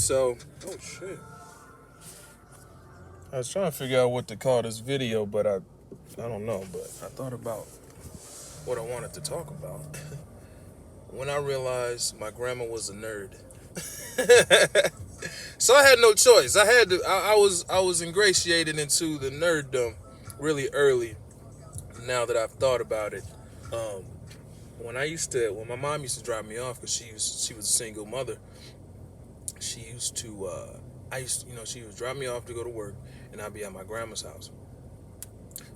So, oh shit. I was trying to figure out what to call this video, but I don't know. But I thought about what I wanted to talk about when I realized my grandma was a nerd. So I had no choice. I had to. I was ingratiated into the nerddom really early. Now that I've thought about it, um, when my mom used to drop me off because she was a single mother. She used to she would drop me off to go to work, and I'd be at my grandma's house.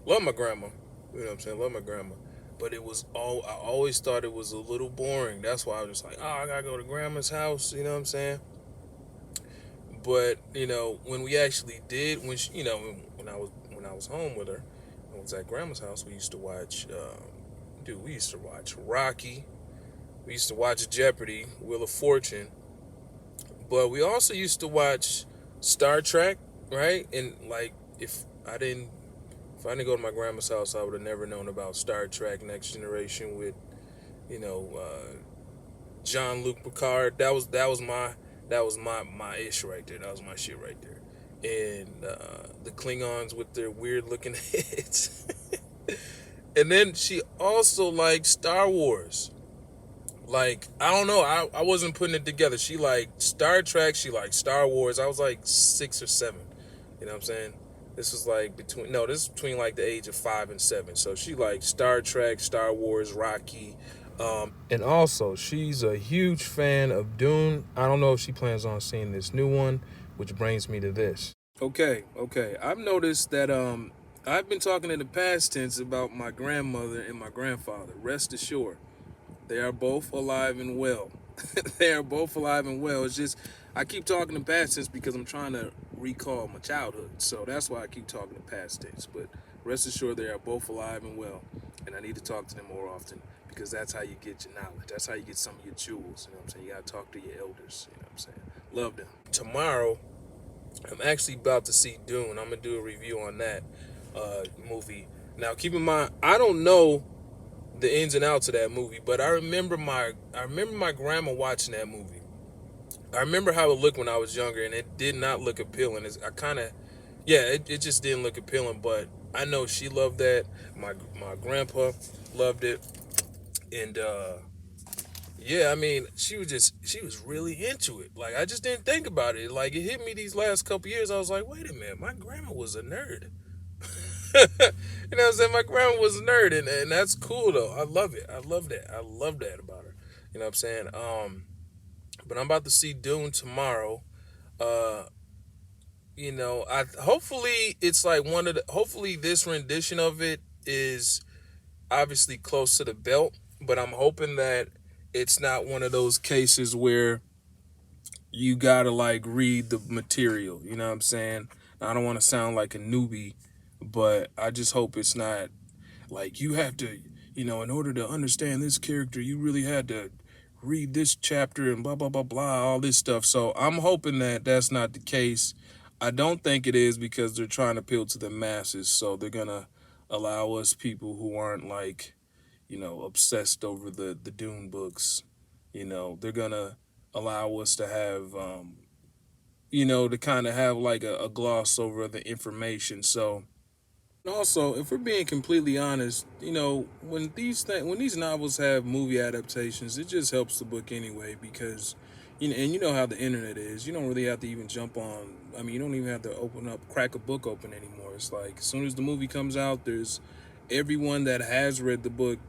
Love my grandma, you know what I'm saying? Love my grandma, but I always thought it was a little boring. That's why I was just like, oh, I gotta go to grandma's house, you know what I'm saying? But when we actually did, when I was home with her, I was at grandma's house. We used to watch, we used to watch Rocky. We used to watch Jeopardy, Wheel of Fortune, but we also used to watch Star Trek, right? And like, if I didn't go to my grandma's house, I would have never known about Star Trek Next Generation with, you know, Jean-Luc Picard. That was my ish right there. That was my shit right there. And the Klingons with their weird looking heads. And then she also liked Star Wars. Like, I don't know, I wasn't putting it together. She liked Star Trek, she liked Star Wars. I was like 6 or 7. You know what I'm saying? This is between like the age of 5 and 7. So she liked Star Trek, Star Wars, Rocky. And also, she's a huge fan of Dune. I don't know if she plans on seeing this new one, which brings me to this. Okay. I've noticed that I've been talking in the past tense about my grandmother and my grandfather. Rest assured, they are both alive and well. They are both alive and well. It's just I keep talking in past tense because I'm trying to recall my childhood. So that's why I keep talking in past tense. But rest assured, they are both alive and well, and I need to talk to them more often because that's how you get your knowledge. That's how you get some of your jewels. You know what I'm saying? You gotta talk to your elders. You know what I'm saying? Love them. Tomorrow, I'm actually about to see Dune. I'm gonna do a review on that movie. Now, keep in mind, I don't know the ins and outs of that movie, but I remember my grandma watching that movie. I remember how it looked when I was younger, and it did not look appealing. It just didn't look appealing. But I know she loved that. My grandpa loved it, and yeah, I mean, she was really into it. Like, I just didn't think about it. Like, it hit me these last couple years. I was like, wait a minute, my grandma was a nerd. You know what I'm saying? My grandma was a nerd, and that's cool though. I love it. I love that. I love that about her. You know what I'm saying? But I'm about to see Dune tomorrow. Uh, I hopefully it's like hopefully this rendition of it is obviously close to the belt, but I'm hoping that it's not one of those cases where you gotta like read the material. You know what I'm saying? I don't want to sound like a newbie, but I just hope it's not like you have to, in order to understand this character, you really had to read this chapter and blah, blah, blah, blah, all this stuff. So I'm hoping that that's not the case. I don't think it is because they're trying to appeal to the masses. So they're going to allow us people who aren't like, obsessed over the Dune books. They're going to allow us to have, to kind of have like a gloss over the information. So, also, if we're being completely honest, when these novels have movie adaptations, it just helps the book anyway because, and you know how the internet is. You don't really have to even jump on. I mean, you don't even have to crack a book open anymore. It's like as soon as the movie comes out, there's everyone that has read the book,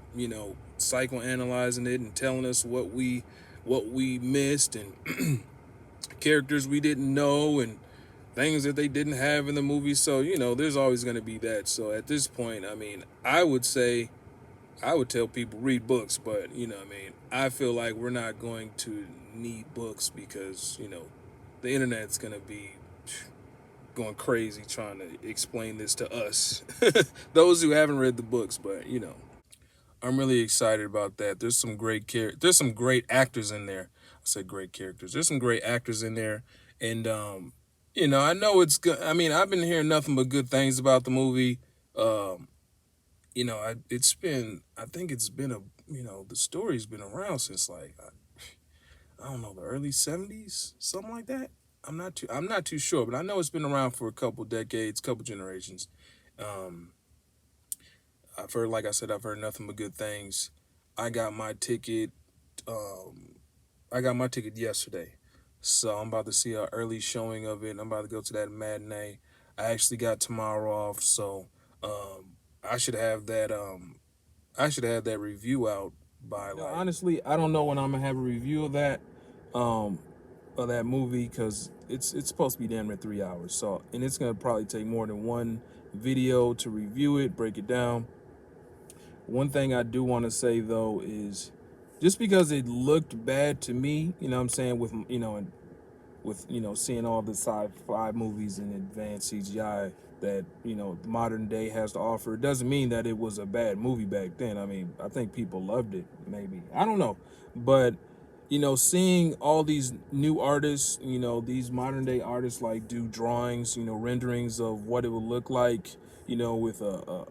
psychoanalyzing it and telling us what we missed and characters we didn't know and things that they didn't have in the movie. So, there's always going to be that. So at this point, I mean, I would tell people read books, but, I feel like we're not going to need books because, the internet's going to be going crazy trying to explain this to us, those who haven't read the books. But, I'm really excited about that. There's some great actors in there. I said great characters. There's some great actors in there. And, I know it's good. I mean, I've been hearing nothing but good things about the movie. Um, I think it's been the story's been around since like, I don't know, the early 70s, something like that. I'm not too sure, but I know it's been around for a couple decades, couple generations. Um, I've heard, like I said, I've heard nothing but good things. I got my ticket. Um, I got my ticket yesterday, so I'm about to see an early showing of it. I'm about to go to that matinee. I actually got tomorrow off, so I should have that. I should have that review out by like. Honestly, I don't know when I'm gonna have a review um, of that movie because it's supposed to be damn near 3 hours. So, and it's gonna probably take more than one video to review it, break it down. One thing I do want to say though is, just because it looked bad to me, you know what I'm saying, with seeing all the sci-fi movies and advanced CGI that modern day has to offer, it doesn't mean that it was a bad movie back then. I mean, I think people loved it. Maybe, I don't know, but seeing all these new artists, these modern day artists like do drawings, renderings of what it would look like, with a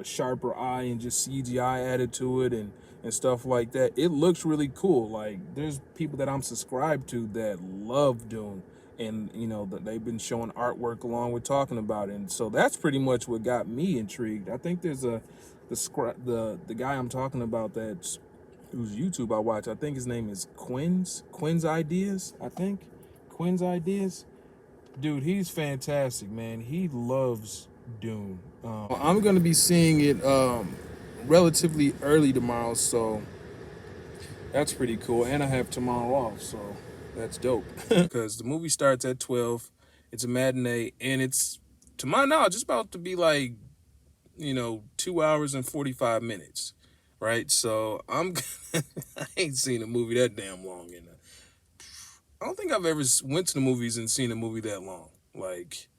sharper eye and just CGI added to it and stuff like that. It looks really cool. Like there's people that I'm subscribed to that love Dune, and that they've been showing artwork along with talking about it. And so that's pretty much what got me intrigued. I think there's the guy I'm talking about that's whose YouTube I watch. I think his name is Quinn's Ideas. I think Quinn's Ideas. Dude, he's fantastic, man. He loves Dune. I'm gonna be seeing it relatively early tomorrow, so that's pretty cool. And I have tomorrow off, so that's dope. Because the movie starts at 12. It's a matinee, and it's, to my knowledge, it's about to be like 2 hours and 45 minutes, right? So I ain't seen a movie that damn long, and I don't think I've ever went to the movies and seen a movie that long. Like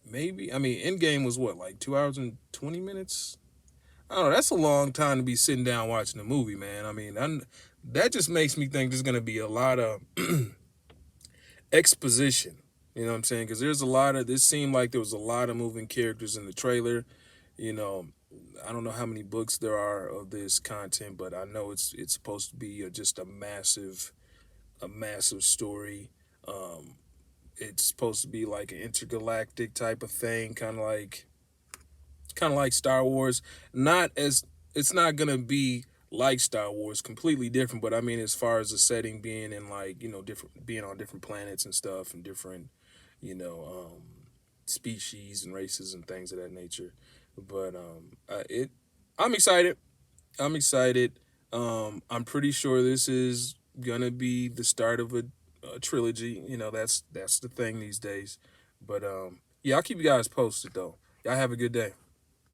maybe, I mean, Endgame was what, like 2 hours and 20 minutes. I don't know. That's a long time to be sitting down watching a movie, man. I mean, that just makes me think there's gonna be a lot of exposition. You know what I'm saying? Because there's a lot of. This seemed like there was a lot of moving characters in the trailer. You know, I don't know how many books there are of this content, but I know it's supposed to be just a massive story. Um, it's supposed to be like an intergalactic type of thing, kind of like Star Wars. Not as It's not gonna be like Star Wars, completely different. But I mean, as far as the setting being in like different, being on different planets and stuff, and different you know um, species and races and things of that nature. But I'm excited. I'm excited. I'm pretty sure this is gonna be the start of a trilogy. That's the thing these days. But yeah, I'll keep you guys posted though. Y'all have a good day.